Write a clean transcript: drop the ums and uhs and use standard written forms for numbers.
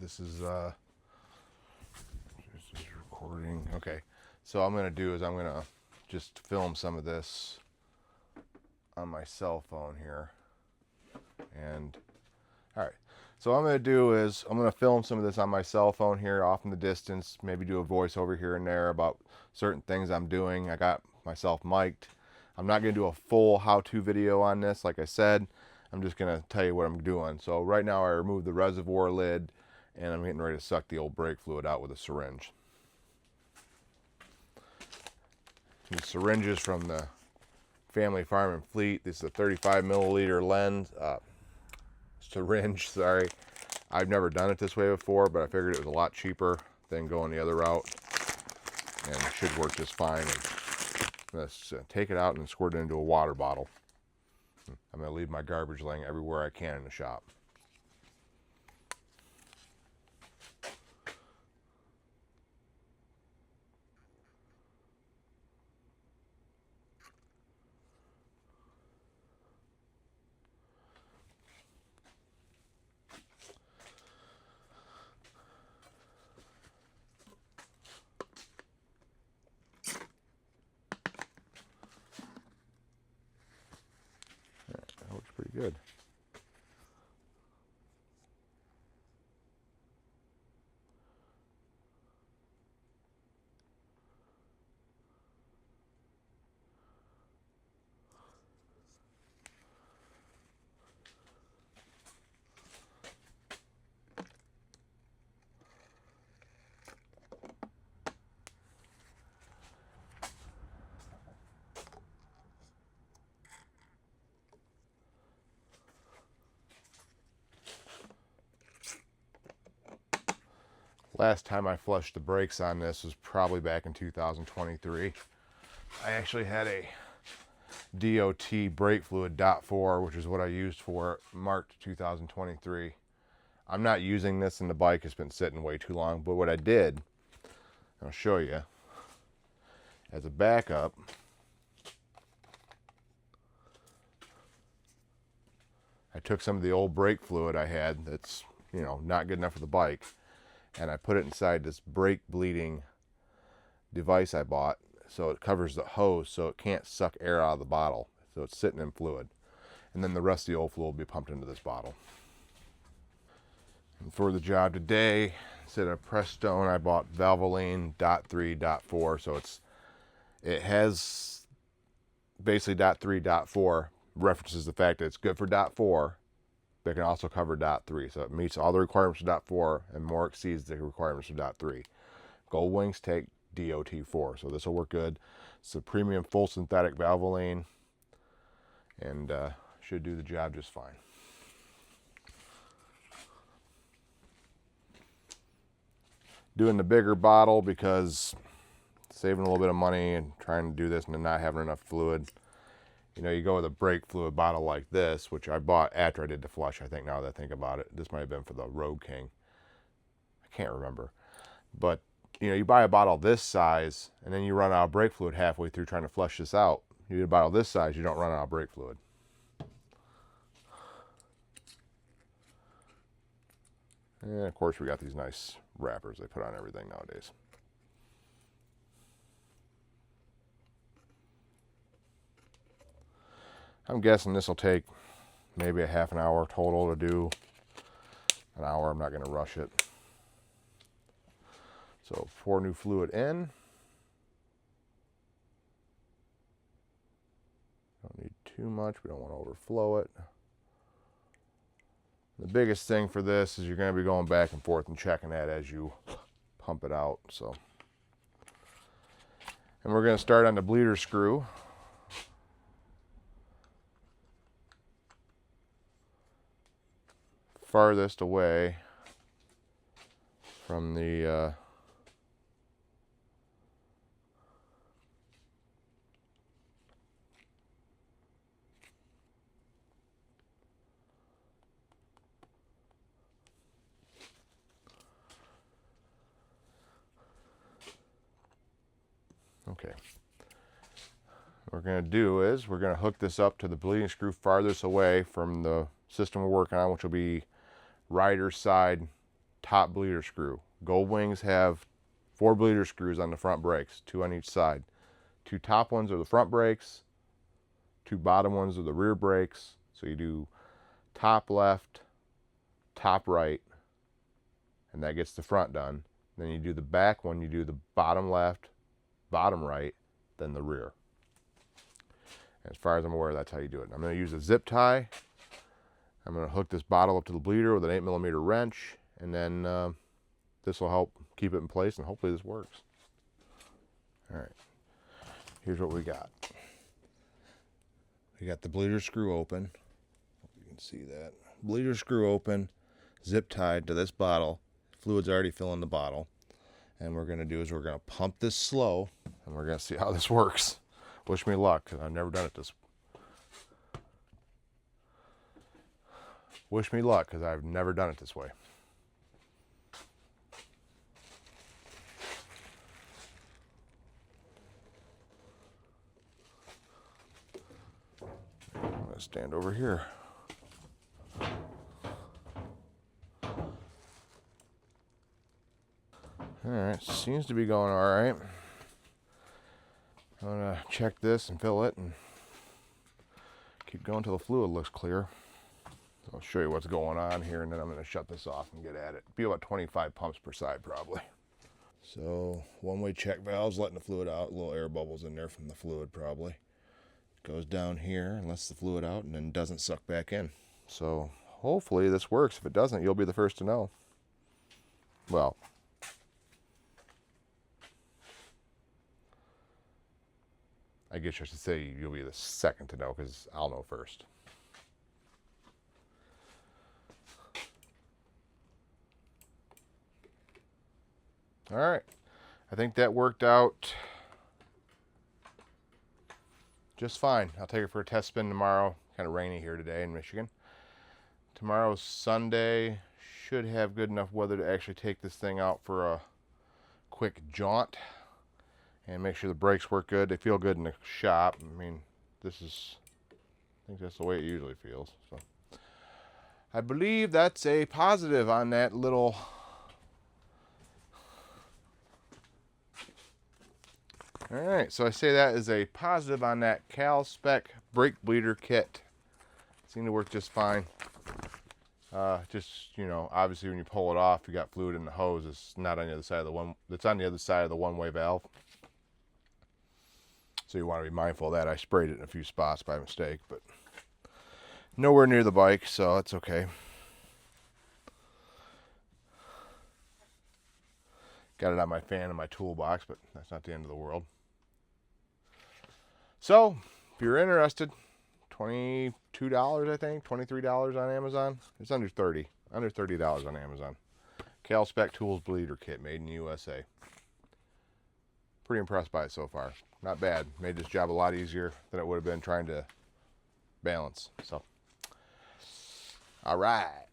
this is recording. Okay, so what I'm gonna do is I'm gonna just film some of this on my cell phone here. And all right, so what I'm gonna do is I'm gonna film some of this on my cell phone here off in the distance, maybe do a voiceover here and there about certain things I'm doing. I got myself mic'd. I'm not gonna do a full how-to video on this, like I said. I'm just gonna tell you what I'm doing. So right now I removed the reservoir lid and I'm getting ready to suck the old brake fluid out with a syringe. These syringes from the Family Farm and Fleet. This is a 35 milliliter syringe, sorry. I've never done it this way before, but I figured it was a lot cheaper than going the other route, and it should work just fine. Let's take it out and squirt it into a water bottle. I'm going to leave my garbage laying everywhere I can in the shop. That looks pretty good. Last time I flushed the brakes on this was probably back in 2023. I actually had a DOT brake fluid .4, which is what I used for March 2023. I'm not using this in the bike, it's been sitting way too long, but what I did, I'll show you, as a backup, I took some of the old brake fluid I had that's, you know, not good enough for the bike, and I put it inside this brake bleeding device I bought, so it covers the hose so it can't suck air out of the bottle, so it's sitting in fluid, and then the rest of the old fluid will be pumped into this bottle. And for the job today, instead of press stone, I bought Valvoline .3, .4, so it has basically .3, .4 references the fact that it's good for .4, but it can also cover .3, so it meets all the requirements for .4 and more exceeds the requirements for .3. Gold Wings take DOT4, so this will work good. It's a premium full synthetic Valvoline, and should do the job just fine. Doing the bigger bottle because saving a little bit of money and trying to do this and not having enough fluid. You know, you go with a brake fluid bottle like this, which I bought after I did the flush, I think, now that I think about it. This might have been for the Road King. I can't remember. But, you know, you buy a bottle this size, and then you run out of brake fluid halfway through trying to flush this out. You get a bottle this size, you don't run out of brake fluid. And, of course, we got these nice wrappers they put on everything nowadays. I'm guessing this will take maybe a half an hour total to do. An hour, I'm not going to rush it. So pour new fluid in. Don't need too much, we don't want to overflow it. The biggest thing for this is you're going to be going back and forth and checking that as you pump it out. So, and we're going to start on the bleeder screw. Farthest away from the okay. What we're going to do is we're going to hook this up to the bleeding screw farthest away from the system we're working on, which will be rider side top bleeder screw. Gold Wings have 4 bleeder screws on the front brakes, 2 on each side. 2 top ones are the front brakes, 2 bottom ones are the rear brakes. So you do top left, top right, and that gets the front done. Then you do the back one, you do the bottom left, bottom right, then the rear. And as far as I'm aware, that's how you do it. I'm going to use a zip tie. I'm going to hook this bottle up to the bleeder with an 8mm wrench, and then this will help keep it in place, and hopefully this works. All right, here's what we got. We got the bleeder screw open. You can see that. Bleeder screw open, zip tied to this bottle. Fluid's already filling the bottle. And what we're going to do is we're going to pump this slow, and we're going to see how this works. Wish me luck, because I've never done it this way. Wish me luck, because I've never done it this way. I'm going to stand over here. All right, seems to be going all right. I'm gonna check this and fill it and keep going till the fluid looks clear. I'll show you what's going on here, and then I'm gonna shut this off and get at it. Be about 25 pumps per side probably. So one-way check valves letting the fluid out, little air bubbles in there from the fluid probably. Goes down here and lets the fluid out and then doesn't suck back in. So hopefully this works. If it doesn't, you'll be the first to know. Well, I guess I should say you'll be the second to know, because I'll know first. All right, I think that worked out just fine. I'll take it for a test spin tomorrow. Kind of rainy here today in Michigan. Tomorrow's Sunday. Should have good enough weather to actually take this thing out for a quick jaunt and make sure the brakes work good. They feel good in the shop. I mean, I think that's the way it usually feels. So I believe that's a positive on that little all right, so I say that is a positive on that Cal-Spec brake bleeder kit. Seemed to work just fine. Just, you know, obviously when you pull it off, you got fluid in the hose. It's not on the other side of the one. It's on the other side of the one-way valve. So you want to be mindful of that. I sprayed it in a few spots by mistake, but nowhere near the bike, so that's okay. Got it on my fan in my toolbox, but that's not the end of the world. So, if you're interested, $22, I think, $23 on Amazon. It's under $30 on Amazon. Cal-Spec Tools Bleeder Kit, made in the USA. Pretty impressed by it so far. Not bad. Made this job a lot easier than it would have been trying to balance. So, all right.